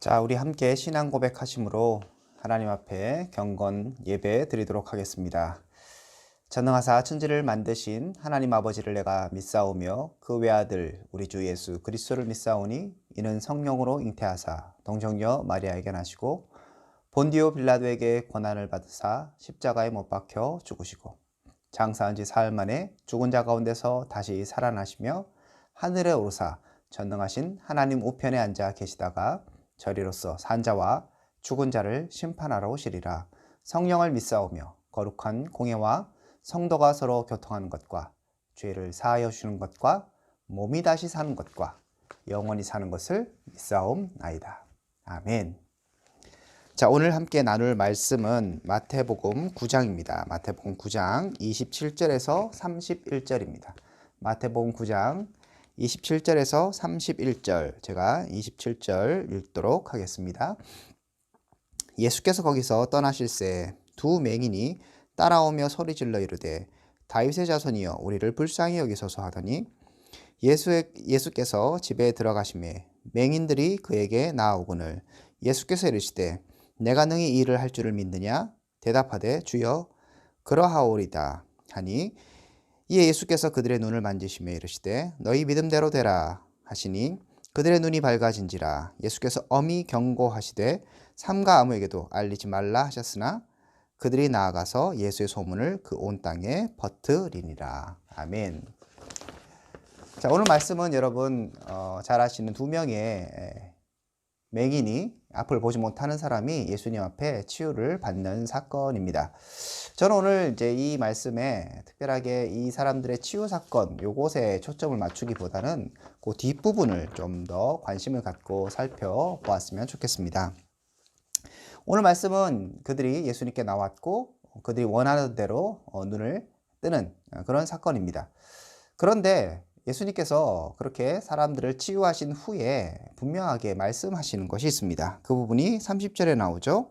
자, 우리 함께 신앙 고백하심으로 하나님 앞에 경건 예배 드리도록 하겠습니다. 전능하사 천지를 만드신 하나님 아버지를 내가 믿사오며 그 외아들 우리 주 예수 그리스도를 믿사오니 이는 성령으로 잉태하사 동정녀 마리아에게 나시고 본디오 빌라도에게 고난을 받으사 십자가에 못 박혀 죽으시고 장사한 지 사흘 만에 죽은 자 가운데서 다시 살아나시며 하늘에 오르사 전능하신 하나님 우편에 앉아 계시다가 저리로서 산 자와 죽은 자를 심판하러 오시리라. 성령을 믿사오며 거룩한 공예와 성도가 서로 교통하는 것과 죄를 사하여 주는 것과 몸이 다시 사는 것과 영원히 사는 것을 믿사옵나이다. 아멘. 자, 오늘 함께 나눌 말씀은 마태복음 9장입니다. 마태복음 9장 27절에서 31절입니다. 마태복음 9장 27절에서 31절, 제가 27절 읽도록 하겠습니다. 예수께서 거기서 떠나실새 두 맹인이 따라오며 소리질러 이르되 다윗의 자손이여 우리를 불쌍히 여기소서 하더니 예수께서 집에 들어가시매 맹인들이 그에게 나아오거늘 예수께서 이르시되 내가 능히 이 일을 할 줄을 믿느냐? 대답하되 주여 그러하오리다 하니 이에 예수께서 그들의 눈을 만지시며 이르시되 너희 믿음대로 되라 하시니 그들의 눈이 밝아진지라. 예수께서 엄히 경고하시되 삼가 아무에게도 알리지 말라 하셨으나 그들이 나아가서 예수의 소문을 그 온 땅에 퍼뜨리니라. 아멘. 자, 오늘 말씀은 여러분 잘 아시는 두 명의 맹인이 앞을 보지 못하는 사람이 예수님 앞에 치유를 받는 사건입니다. 저는 오늘 이제 이 말씀에 특별하게 이 사람들의 치유 사건 요것에 초점을 맞추기보다는 그 뒷부분을 좀 더 관심을 갖고 살펴보았으면 좋겠습니다. 오늘 말씀은 그들이 예수님께 나왔고 그들이 원하는 대로 눈을 뜨는 그런 사건입니다. 그런데 예수님께서 그렇게 사람들을 치유하신 후에 분명하게 말씀하시는 것이 있습니다. 그 부분이 30절에 나오죠.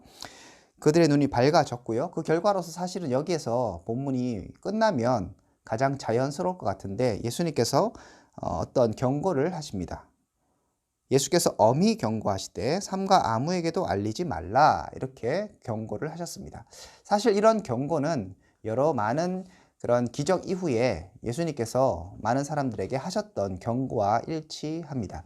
그들의 눈이 밝아졌고요. 그 결과로서 사실은 여기에서 본문이 끝나면 가장 자연스러울 것 같은데 예수님께서 어떤 경고를 하십니다. 예수께서 엄히 경고하시되 삼가 아무에게도 알리지 말라 이렇게 경고를 하셨습니다. 사실 이런 경고는 여러 많은 그런 기적 이후에 예수님께서 많은 사람들에게 하셨던 경고와 일치합니다.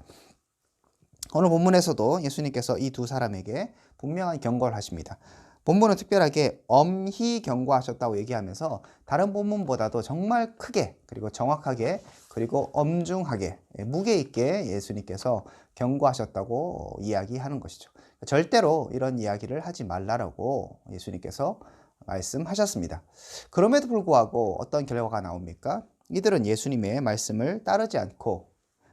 오늘 본문에서도 예수님께서 이 두 사람에게 분명한 경고를 하십니다. 본문은 특별하게 엄히 경고하셨다고 얘기하면서 다른 본문보다도 정말 크게 그리고 정확하게 그리고 엄중하게 무게 있게 예수님께서 경고하셨다고 이야기하는 것이죠. 절대로 이런 이야기를 하지 말라라고 예수님께서 말씀하셨습니다. 그럼에도 불구하고 어떤 결과가 나옵니까? 이들은 예수님의 말씀을 따르지 않고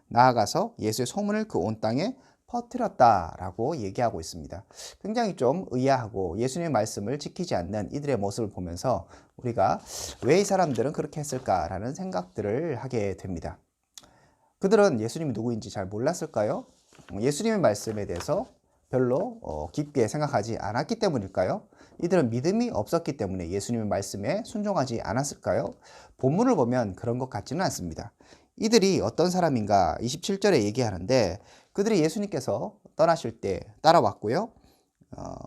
나아가서 예수의 소문을 그 온 땅에 퍼뜨렸다라고 얘기하고 있습니다. 굉장히 좀 의아하고 예수님의 말씀을 지키지 않는 이들의 모습을 보면서 우리가 왜 이 사람들은 그렇게 했을까라는 생각들을 하게 됩니다. 그들은 예수님이 누구인지 잘 몰랐을까요? 예수님의 말씀에 대해서 별로 깊게 생각하지 않았기 때문일까요? 이들은 믿음이 없었기 때문에 예수님의 말씀에 순종하지 않았을까요? 본문을 보면 그런 것 같지는 않습니다. 이들이 어떤 사람인가 27절에 얘기하는데 그들이 예수님께서 떠나실 때 따라왔고요.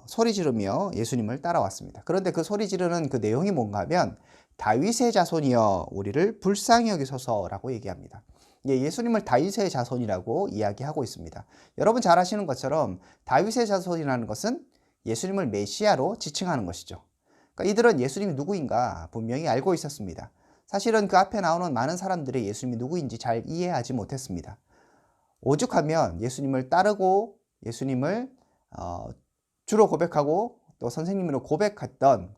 소리 지르며 예수님을 따라왔습니다. 그런데 그 소리 지르는 그 내용이 뭔가 하면 다윗의 자손이여 우리를 불쌍히 여기소서라고 얘기합니다. 예수님을 다윗의 자손이라고 이야기하고 있습니다. 여러분 잘 아시는 것처럼 다윗의 자손이라는 것은 예수님을 메시아로 지칭하는 것이죠. 그러니까 이들은 예수님이 누구인가 분명히 알고 있었습니다. 사실은 그 앞에 나오는 많은 사람들이 예수님이 누구인지 잘 이해하지 못했습니다. 오죽하면 예수님을 따르고 예수님을 주로 고백하고 또 선생님으로 고백했던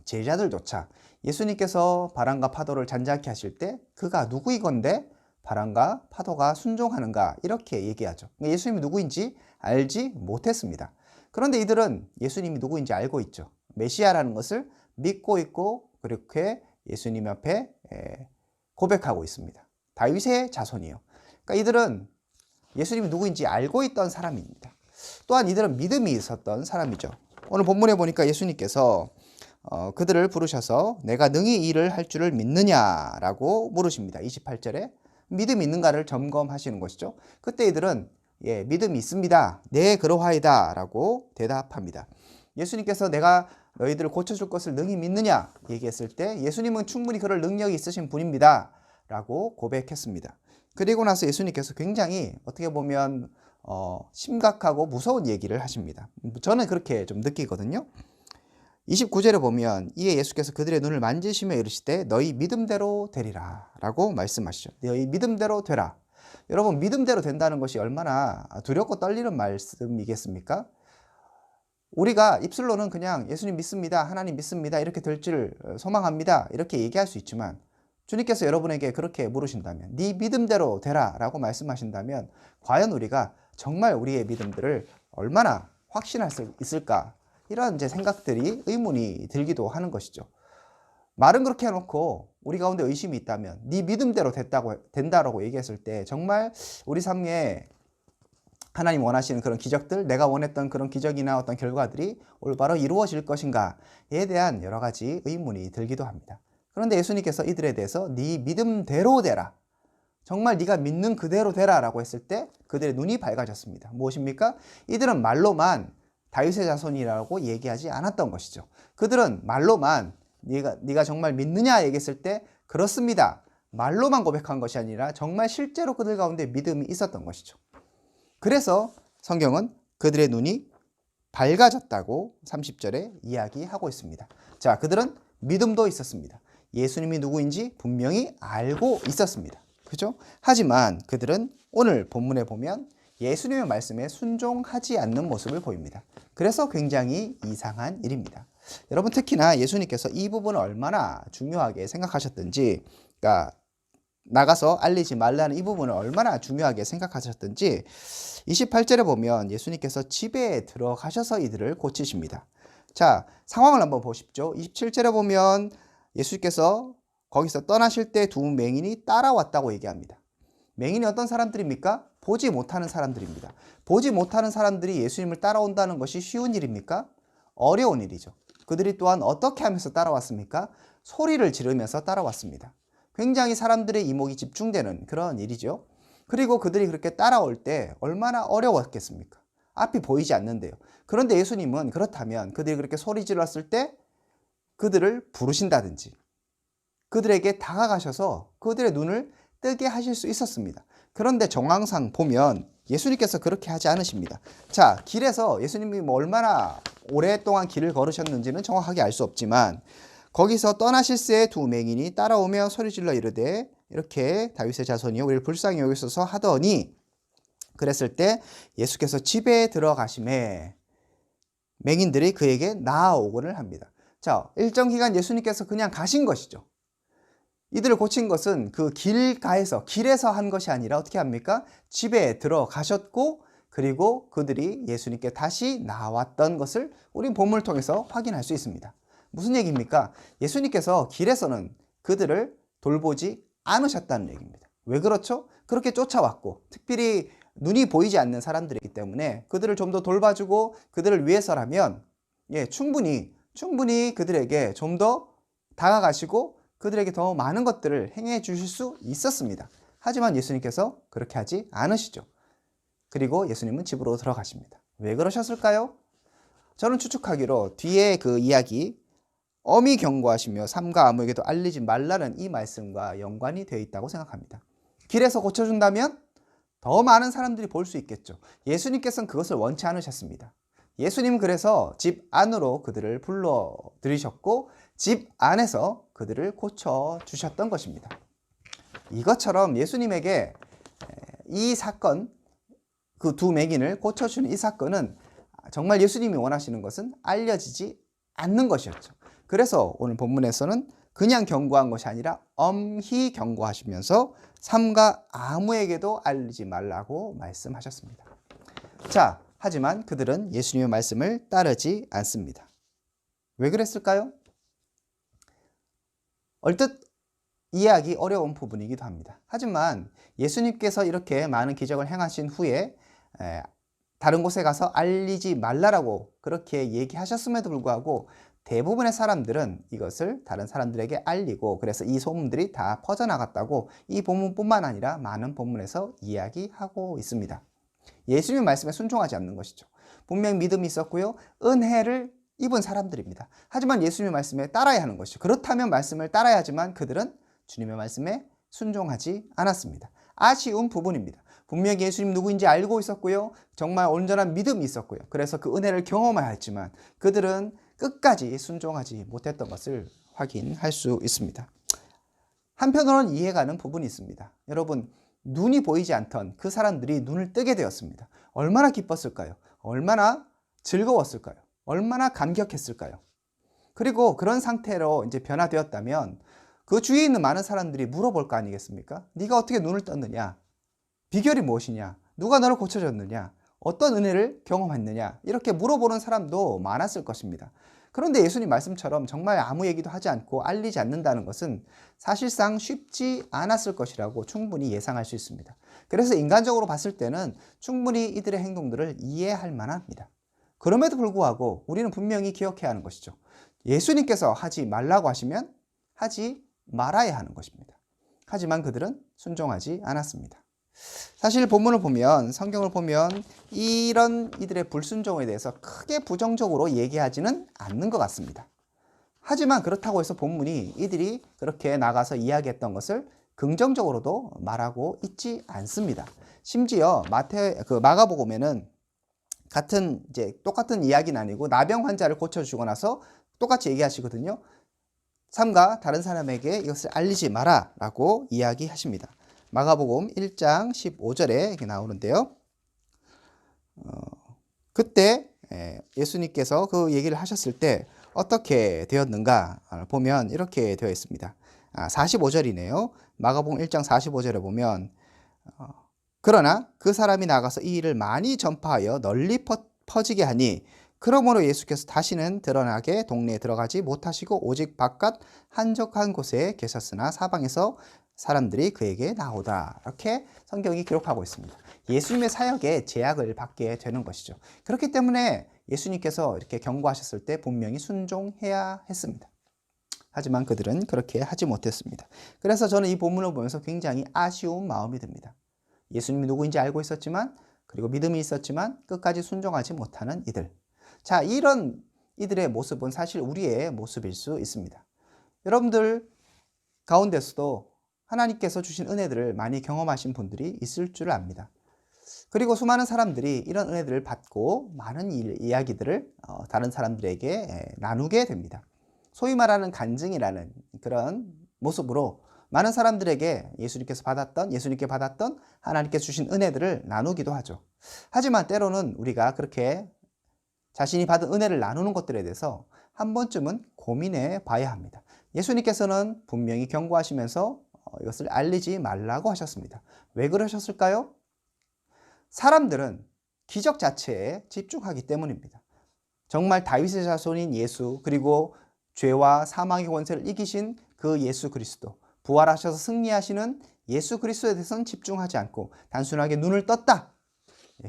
제자들조차 예수님께서 바람과 파도를 잔잔케 하실 때 그가 누구이건데 바람과 파도가 순종하는가 이렇게 얘기하죠. 예수님이 누구인지 알지 못했습니다. 그런데 이들은 예수님이 누구인지 알고 있죠. 메시아라는 것을 믿고 있고 그렇게 예수님 앞에 고백하고 있습니다. 다윗의 자손이요. 그러니까 이들은 예수님이 누구인지 알고 있던 사람입니다. 또한 이들은 믿음이 있었던 사람이죠. 오늘 본문에 보니까 예수님께서 그들을 부르셔서 내가 능히 이 일을 할 줄을 믿느냐라고 물으십니다. 28절에 믿음이 있는가를 점검하시는 것이죠. 그때 이들은 예, 믿음이 있습니다. 네, 그러하이다 라고 대답합니다. 예수님께서 내가 너희들을 고쳐줄 것을 능히 믿느냐 얘기했을 때 예수님은 충분히 그럴 능력이 있으신 분입니다 라고 고백했습니다. 그리고 나서 예수님께서 굉장히 어떻게 보면 심각하고 무서운 얘기를 하십니다. 저는 그렇게 좀 느끼거든요. 29절에 보면 이에 예수께서 그들의 눈을 만지시며 이르시되 너희 믿음대로 되리라 라고 말씀하시죠. 너희 믿음대로 되라. 여러분, 믿음대로 된다는 것이 얼마나 두렵고 떨리는 말씀이겠습니까? 우리가 입술로는 그냥 예수님 믿습니다, 하나님 믿습니다, 이렇게 될 줄 소망합니다, 이렇게 얘기할 수 있지만 주님께서 여러분에게 그렇게 물으신다면, 네 믿음대로 되라 라고 말씀하신다면 과연 우리가 정말 우리의 믿음들을 얼마나 확신할 수 있을까, 이런 이제 생각들이 의문이 들기도 하는 것이죠. 말은 그렇게 해놓고 우리 가운데 의심이 있다면 네 믿음대로 된다라고 얘기했을 때 정말 우리 삶에 하나님 원하시는 그런 기적들, 내가 원했던 그런 기적이나 어떤 결과들이 올바로 이루어질 것인가에 대한 여러 가지 의문이 들기도 합니다. 그런데 예수님께서 이들에 대해서 네 믿음대로 되라, 정말 네가 믿는 그대로 되라 라고 했을 때 그들의 눈이 밝아졌습니다. 무엇입니까? 이들은 말로만 다윗의 자손이라고 얘기하지 않았던 것이죠. 그들은 말로만 네가 정말 믿느냐 얘기했을 때 그렇습니다, 말로만 고백한 것이 아니라 정말 실제로 그들 가운데 믿음이 있었던 것이죠. 그래서 성경은 그들의 눈이 밝아졌다고 30절에 이야기하고 있습니다. 자, 그들은 믿음도 있었습니다. 예수님이 누구인지 분명히 알고 있었습니다. 그죠? 하지만 그들은 오늘 본문에 보면 예수님의 말씀에 순종하지 않는 모습을 보입니다. 그래서 굉장히 이상한 일입니다. 여러분, 특히나 예수님께서 이 부분을 얼마나 중요하게 생각하셨든지, 그러니까 나가서 알리지 말라는 이 부분을 얼마나 중요하게 생각하셨든지 28절에 보면 예수님께서 집에 들어가셔서 이들을 고치십니다. 자, 상황을 한번 보십시오. 27절에 보면 예수님께서 거기서 떠나실 때 두 맹인이 따라왔다고 얘기합니다. 맹인이 어떤 사람들입니까? 보지 못하는 사람들입니다. 보지 못하는 사람들이 예수님을 따라온다는 것이 쉬운 일입니까? 어려운 일이죠. 그들이 또한 어떻게 하면서 따라왔습니까? 소리를 지르면서 따라왔습니다. 굉장히 사람들의 이목이 집중되는 그런 일이죠. 그리고 그들이 그렇게 따라올 때 얼마나 어려웠겠습니까? 앞이 보이지 않는데요. 그런데 예수님은 그렇다면 그들이 그렇게 소리 질렀을 때 그들을 부르신다든지 그들에게 다가가셔서 그들의 눈을 뜨게 하실 수 있었습니다. 그런데 정황상 보면 예수님께서 그렇게 하지 않으십니다. 자, 길에서 예수님이 얼마나 오랫동안 길을 걸으셨는지는 정확하게 알 수 없지만 거기서 떠나실새 두 맹인이 따라오며 소리질러 이르되 이렇게 다윗의 자손이여 우리를 불쌍히 여기소서 하더니, 그랬을 때 예수께서 집에 들어가심에 맹인들이 그에게 나아오곤을 합니다. 자, 일정 기간 예수님께서 그냥 가신 것이죠. 이들을 고친 것은 그 길에서 한 것이 아니라 어떻게 합니까? 집에 들어가셨고 그리고 그들이 예수님께 다시 나왔던 것을 우리 본문을 통해서 확인할 수 있습니다. 무슨 얘기입니까? 예수님께서 길에서는 그들을 돌보지 않으셨다는 얘기입니다. 왜 그렇죠? 그렇게 쫓아왔고 특별히 눈이 보이지 않는 사람들이기 때문에 그들을 좀 더 돌봐주고 그들을 위해서라면 충분히 그들에게 좀 더 다가가시고 그들에게 더 많은 것들을 행해 주실 수 있었습니다. 하지만 예수님께서 그렇게 하지 않으시죠. 그리고 예수님은 집으로 들어가십니다. 왜 그러셨을까요? 저는 추측하기로 뒤에 그 이야기 엄히 경고하시며 삼가 아무에게도 알리지 말라는 이 말씀과 연관이 되어 있다고 생각합니다. 길에서 고쳐준다면 더 많은 사람들이 볼 수 있겠죠. 예수님께서는 그것을 원치 않으셨습니다. 예수님은 그래서 집 안으로 그들을 불러들이셨고 집 안에서 그들을 고쳐주셨던 것입니다. 이것처럼 예수님에게 이 사건, 그 두 맹인을 고쳐주는 이 사건은 정말 예수님이 원하시는 것은 알려지지 않는 것이었죠. 그래서 오늘 본문에서는 그냥 경고한 것이 아니라 엄히 경고하시면서 삼가 아무에게도 알리지 말라고 말씀하셨습니다. 자, 하지만 그들은 예수님의 말씀을 따르지 않습니다. 왜 그랬을까요? 얼뜻 이해하기 어려운 부분이기도 합니다. 하지만 예수님께서 이렇게 많은 기적을 행하신 후에 다른 곳에 가서 알리지 말라라고 그렇게 얘기하셨음에도 불구하고 대부분의 사람들은 이것을 다른 사람들에게 알리고 그래서 이 소문들이 다 퍼져나갔다고 이 본문뿐만 아니라 많은 본문에서 이야기하고 있습니다. 예수님의 말씀에 순종하지 않는 것이죠. 분명 믿음이 있었고요. 은혜를 입은 사람들입니다. 하지만 예수님의 말씀에 따라야 하는 것이죠. 그렇다면 말씀을 따라야 하지만 그들은 주님의 말씀에 순종하지 않았습니다. 아쉬운 부분입니다. 분명히 예수님 누구인지 알고 있었고요. 정말 온전한 믿음이 있었고요. 그래서 그 은혜를 경험해야 했지만 그들은 끝까지 순종하지 못했던 것을 확인할 수 있습니다. 한편으로는 이해가는 부분이 있습니다. 여러분, 눈이 보이지 않던 그 사람들이 눈을 뜨게 되었습니다. 얼마나 기뻤을까요? 얼마나 즐거웠을까요? 얼마나 감격했을까요? 그리고 그런 상태로 이제 변화되었다면 그 주위에 있는 많은 사람들이 물어볼 거 아니겠습니까? 네가 어떻게 눈을 떴느냐? 비결이 무엇이냐? 누가 너를 고쳐줬느냐? 어떤 은혜를 경험했느냐? 이렇게 물어보는 사람도 많았을 것입니다. 그런데 예수님 말씀처럼 정말 아무 얘기도 하지 않고 알리지 않는다는 것은 사실상 쉽지 않았을 것이라고 충분히 예상할 수 있습니다. 그래서 인간적으로 봤을 때는 충분히 이들의 행동들을 이해할 만합니다. 그럼에도 불구하고 우리는 분명히 기억해야 하는 것이죠. 예수님께서 하지 말라고 하시면 하지 말아야 하는 것입니다. 하지만 그들은 순종하지 않았습니다. 사실 본문을 보면, 성경을 보면 이런 이들의 불순종에 대해서 크게 부정적으로 얘기하지는 않는 것 같습니다. 하지만 그렇다고 해서 본문이 이들이 그렇게 나가서 이야기했던 것을 긍정적으로도 말하고 있지 않습니다. 심지어 마가복음에는 똑같은 이야기는 아니고 나병 환자를 고쳐주고 나서 똑같이 얘기하시거든요. 삼가 다른 사람에게 이것을 알리지 마라 라고 이야기하십니다. 마가복음 1장 15절에 이렇게 나오는데요. 그때 예수님께서 그 얘기를 하셨을 때 어떻게 되었는가 보면 이렇게 되어 있습니다. 45절이네요. 마가복음 1장 45절에 보면 그러나 그 사람이 나가서 이 일을 많이 전파하여 널리 퍼지게 하니 그러므로 예수께서 다시는 드러나게 동네에 들어가지 못하시고 오직 바깥 한적한 곳에 계셨으나 사방에서 사람들이 그에게 나오다. 이렇게 성경이 기록하고 있습니다. 예수님의 사역에 제약을 받게 되는 것이죠. 그렇기 때문에 예수님께서 이렇게 경고하셨을 때 분명히 순종해야 했습니다. 하지만 그들은 그렇게 하지 못했습니다. 그래서 저는 이 본문을 보면서 굉장히 아쉬운 마음이 듭니다. 예수님이 누구인지 알고 있었지만, 그리고 믿음이 있었지만 끝까지 순종하지 못하는 이들. 자, 이런 이들의 모습은 사실 우리의 모습일 수 있습니다. 여러분들 가운데서도 하나님께서 주신 은혜들을 많이 경험하신 분들이 있을 줄 압니다. 그리고 수많은 사람들이 이런 은혜들을 받고 많은 이야기들을 다른 사람들에게 나누게 됩니다. 소위 말하는 간증이라는 그런 모습으로 많은 사람들에게 예수님께 받았던 하나님께서 주신 은혜들을 나누기도 하죠. 하지만 때로는 우리가 그렇게 자신이 받은 은혜를 나누는 것들에 대해서 한 번쯤은 고민해 봐야 합니다. 예수님께서는 분명히 경고하시면서 이것을 알리지 말라고 하셨습니다. 왜 그러셨을까요? 사람들은 기적 자체에 집중하기 때문입니다. 정말 다윗의 자손인 예수, 그리고 죄와 사망의 권세를 이기신 그 예수 그리스도, 부활하셔서 승리하시는 예수 그리스도에 대해서는 집중하지 않고 단순하게 눈을 떴다,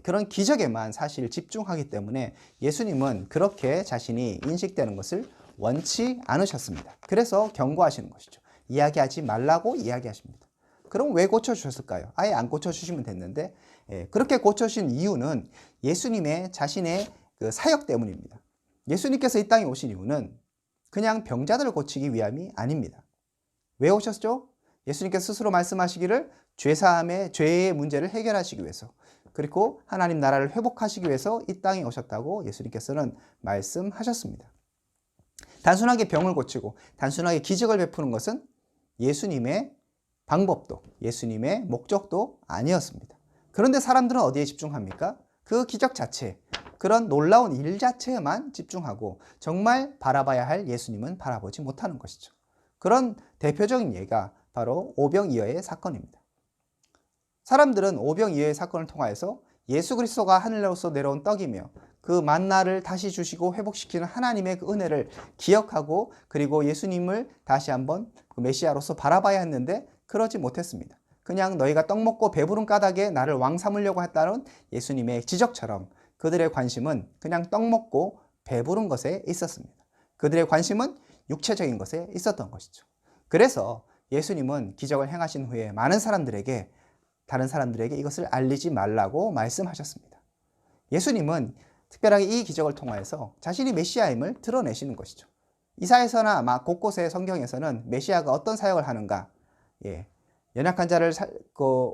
그런 기적에만 사실 집중하기 때문에 예수님은 그렇게 자신이 인식되는 것을 원치 않으셨습니다. 그래서 경고하시는 것이죠. 이야기하지 말라고 이야기하십니다. 그럼 왜 고쳐주셨을까요? 아예 안 고쳐주시면 됐는데, 그렇게 고쳐주신 이유는 예수님의 자신의 그 사역 때문입니다. 예수님께서 이 땅에 오신 이유는 그냥 병자들을 고치기 위함이 아닙니다. 왜 오셨죠? 예수님께서 스스로 말씀하시기를 죄의 문제를 해결하시기 위해서, 그리고 하나님 나라를 회복하시기 위해서 이 땅에 오셨다고 예수님께서는 말씀하셨습니다. 단순하게 병을 고치고 단순하게 기적을 베푸는 것은 예수님의 방법도, 예수님의 목적도 아니었습니다. 그런데 사람들은 어디에 집중합니까? 그 기적 자체, 그런 놀라운 일 자체에만 집중하고 정말 바라봐야 할 예수님은 바라보지 못하는 것이죠. 그런 대표적인 예가 바로 오병이어의 사건입니다. 사람들은 오병이어의 사건을 통하여서 예수 그리스도가 하늘로서 내려온 떡이며 그 만나를 다시 주시고 회복시키는 하나님의 그 은혜를 기억하고, 그리고 예수님을 다시 한번 그 메시아로서 바라봐야 했는데 그러지 못했습니다. 그냥 너희가 떡 먹고 배부른 까닭에 나를 왕 삼으려고 했다는 예수님의 지적처럼 그들의 관심은 그냥 떡 먹고 배부른 것에 있었습니다. 그들의 관심은 육체적인 것에 있었던 것이죠. 그래서 예수님은 기적을 행하신 후에 많은 사람들에게 다른 사람들에게 이것을 알리지 말라고 말씀하셨습니다. 예수님은 특별하게 이 기적을 통하여서 자신이 메시아임을 드러내시는 것이죠. 이사야서나 막 곳곳의 성경에서는 메시아가 어떤 사역을 하는가, 연약한 자를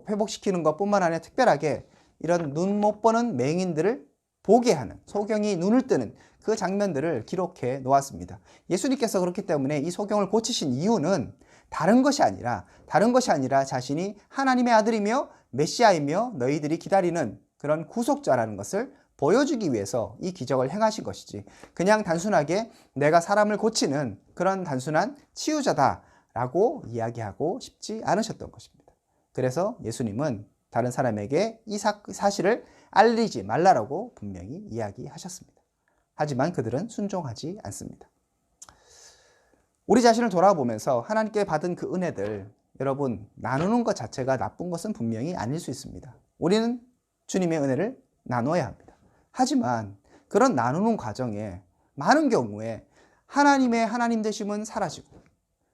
회복시키는 것뿐만 아니라 특별하게 이런 눈 못 보는 맹인들을 보게 하는, 소경이 눈을 뜨는 그 장면들을 기록해 놓았습니다. 예수님께서 그렇기 때문에 이 소경을 고치신 이유는 다른 것이 아니라 자신이 하나님의 아들이며 메시아이며 너희들이 기다리는 그런 구속자라는 것을 보여주기 위해서 이 기적을 행하신 것이지, 그냥 단순하게 내가 사람을 고치는 그런 단순한 치유자다라고 이야기하고 싶지 않으셨던 것입니다. 그래서 예수님은 다른 사람에게 이 사실을 알리지 말라라고 분명히 이야기하셨습니다. 하지만 그들은 순종하지 않습니다. 우리 자신을 돌아보면서 하나님께 받은 그 은혜들, 여러분, 나누는 것 자체가 나쁜 것은 분명히 아닐 수 있습니다. 우리는 주님의 은혜를 나눠야 합니다. 하지만 그런 나누는 과정에 많은 경우에 하나님의 하나님 되심은 사라지고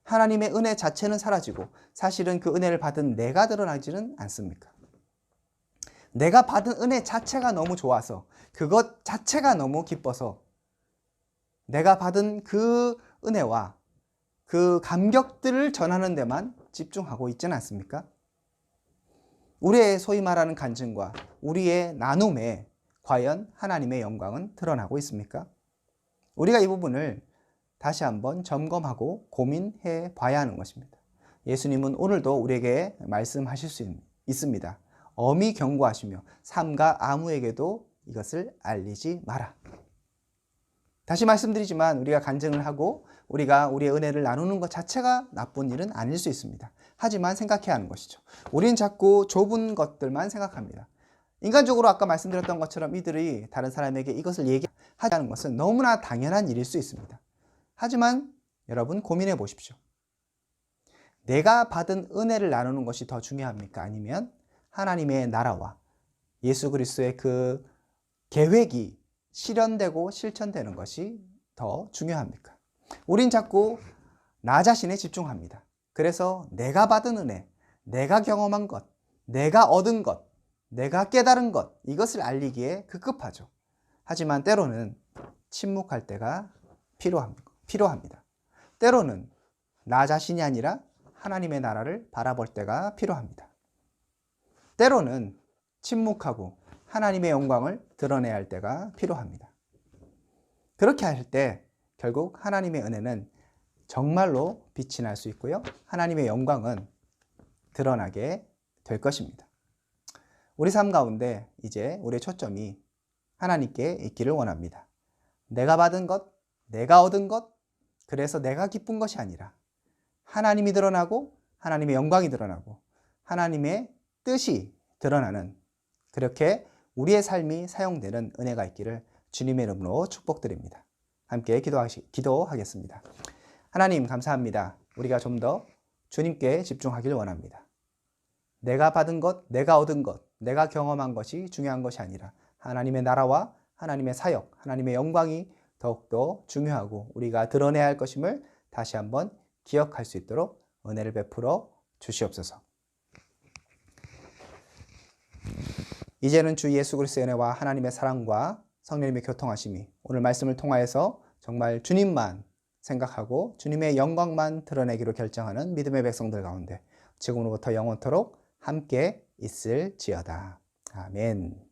하나님의 은혜 자체는 사라지고 사실은 그 은혜를 받은 내가 드러나지는 않습니까? 내가 받은 은혜 자체가 너무 좋아서, 그것 자체가 너무 기뻐서 내가 받은 그 은혜와 그 감격들을 전하는 데만 집중하고 있지는 않습니까? 우리의 소위 말하는 간증과 우리의 나눔에 과연 하나님의 영광은 드러나고 있습니까? 우리가 이 부분을 다시 한번 점검하고 고민해 봐야 하는 것입니다. 예수님은 오늘도 우리에게 말씀하실 수 있습니다. 엄히 경고하시며 삼가 아무에게도 이것을 알리지 마라. 다시 말씀드리지만 우리가 간증을 하고 우리가 우리의 은혜를 나누는 것 자체가 나쁜 일은 아닐 수 있습니다. 하지만 생각해야 하는 것이죠. 우리는 자꾸 좁은 것들만 생각합니다. 인간적으로 아까 말씀드렸던 것처럼 이들이 다른 사람에게 이것을 얘기하는 것은 너무나 당연한 일일 수 있습니다. 하지만 여러분 고민해 보십시오. 내가 받은 은혜를 나누는 것이 더 중요합니까? 아니면 하나님의 나라와 예수 그리스도의 그 계획이 실현되고 실천되는 것이 더 중요합니까? 우린 자꾸 나 자신에 집중합니다. 그래서 내가 받은 은혜, 내가 경험한 것, 내가 얻은 것, 내가 깨달은 것, 이것을 알리기에 급급하죠. 하지만 때로는 침묵할 때가 필요합니다. 때로는 나 자신이 아니라 하나님의 나라를 바라볼 때가 필요합니다. 때로는 침묵하고 하나님의 영광을 드러내야 할 때가 필요합니다. 그렇게 할 때 결국 하나님의 은혜는 정말로 빛이 날 수 있고요. 하나님의 영광은 드러나게 될 것입니다. 우리 삶 가운데 이제 우리의 초점이 하나님께 있기를 원합니다. 내가 받은 것, 내가 얻은 것, 그래서 내가 기쁜 것이 아니라 하나님이 드러나고 하나님의 영광이 드러나고 하나님의 뜻이 드러나는, 그렇게 우리의 삶이 사용되는 은혜가 있기를 주님의 이름으로 축복드립니다. 함께 기도하겠습니다. 하나님 감사합니다. 우리가 좀 더 주님께 집중하기를 원합니다. 내가 받은 것, 내가 얻은 것, 내가 경험한 것이 중요한 것이 아니라 하나님의 나라와 하나님의 사역, 하나님의 영광이 더욱더 중요하고 우리가 드러내야 할 것임을 다시 한번 기억할 수 있도록 은혜를 베풀어 주시옵소서. 이제는 주 예수 그리스도의 은혜와 하나님의 사랑과 성령님의 교통하심이 오늘 말씀을 통하여서 정말 주님만 생각하고 주님의 영광만 드러내기로 결정하는 믿음의 백성들 가운데 지금으로부터 영원토록 함께 있을지어다. 아멘.